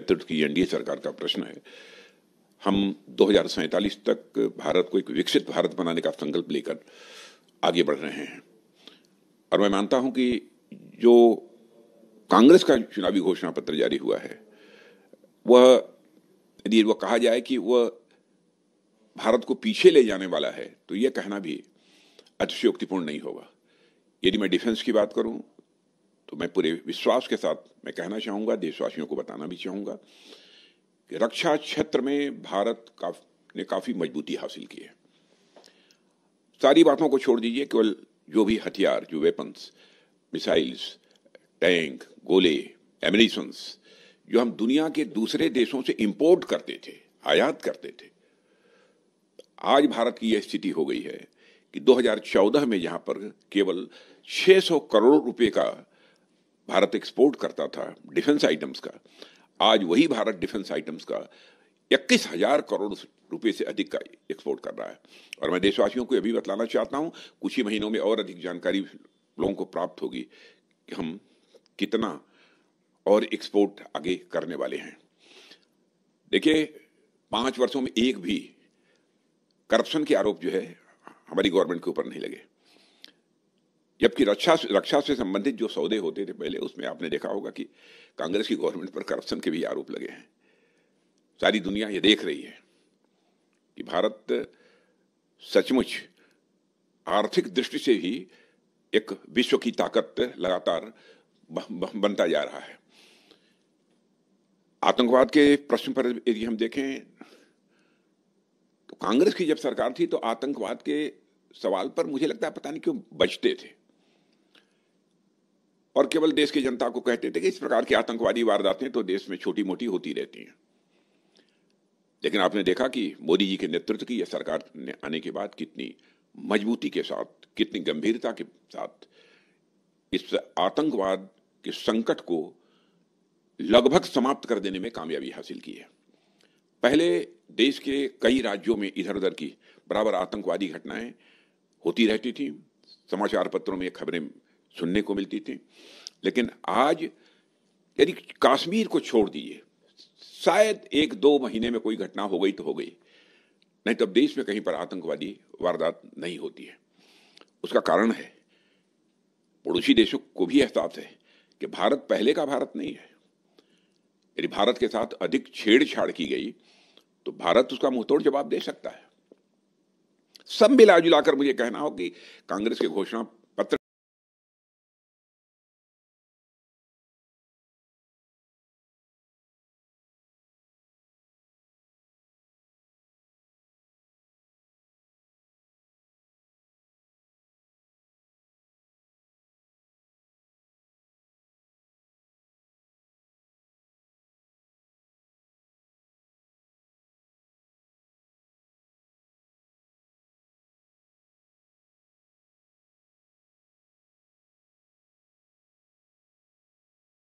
नेतृत्व की एनडीए सरकार का प्रश्न है। हम 2047 तक भारत को एक विकसित भारत बनाने का संकल्प लेकर आगे बढ़ रहे हैं और मैं मानता हूं कि जो कांग्रेस का चुनावी घोषणा पत्र जारी हुआ है वह, यदि वह कहा जाए कि वह भारत को पीछे ले जाने वाला है तो यह कहना भी अतिशयोक्तिपूर्ण नहीं होगा। यदि मैं डिफेंस की बात करूं तो मैं पूरे विश्वास के साथ मैं कहना चाहूंगा, देशवासियों को बताना भी चाहूंगा कि रक्षा क्षेत्र में भारत ने काफी मजबूती हासिल की है। सारी बातों को छोड़ दीजिए, केवल जो भी हथियार, जो वेपन्स, मिसाइल्स, टैंक, गोले, एमिनिशंस जो हम दुनिया के दूसरे देशों से इंपोर्ट करते थे, आयात करते थे, आज भारत की यह स्थिति हो गई है कि 2014 में जहां पर केवल 600 करोड़ रुपए का भारत एक्सपोर्ट करता था डिफेंस आइटम्स का, आज वही भारत डिफेंस आइटम्स का 21,000 करोड़ रुपए से अधिक का एक्सपोर्ट कर रहा है। और मैं देशवासियों को यह भी बतलाना चाहता हूं, कुछ ही महीनों में और अधिक जानकारी लोगों को प्राप्त होगी कि हम कितना और एक्सपोर्ट आगे करने वाले हैं। देखिए, 5 वर्षों में एक भी करप्शन के आरोप जो है हमारी गवर्नमेंट के ऊपर नहीं लगे, जबकि रक्षा से संबंधित जो सौदे होते थे पहले, उसमें आपने देखा होगा कि कांग्रेस की गवर्नमेंट पर करप्शन के भी आरोप लगे हैं। सारी दुनिया ये देख रही है कि भारत सचमुच आर्थिक दृष्टि से ही एक विश्व की ताकत लगातार बनता जा रहा है। आतंकवाद के प्रश्न पर यदि हम देखें तो कांग्रेस की जब सरकार थी तो आतंकवाद के सवाल पर मुझे लगता है पता नहीं क्यों बचते थे और केवल देश की जनता को कहते थे कि इस प्रकार की आतंकवादी वारदातें तो देश में छोटी मोटी होती रहती हैं। लेकिन आपने देखा कि मोदी जी के नेतृत्व की यह सरकार ने आने के बाद कितनी मजबूती के साथ, कितनी गंभीरता के साथ इस आतंकवाद के संकट को लगभग समाप्त कर देने में कामयाबी हासिल की है। पहले देश के कई राज्यों में इधर उधर की बराबर आतंकवादी घटनाएं होती रहती थी, समाचार पत्रों में खबरें सुनने को मिलती थी, लेकिन आज यदि कश्मीर को छोड़ दीजिए, शायद 1-2 महीने में कोई घटना हो गई तो हो गई, नहीं तो अब देश में कहीं पर आतंकवादी वारदात नहीं होती है। उसका कारण है पड़ोसी देशों को भी एहसास है कि भारत पहले का भारत नहीं है। यदि भारत के साथ अधिक छेड़छाड़ की गई तो भारत उसका मुंहतोड़ जवाब दे सकता है। सब मिला जुलाकर मुझे कहना हो कि कांग्रेस के घोषणा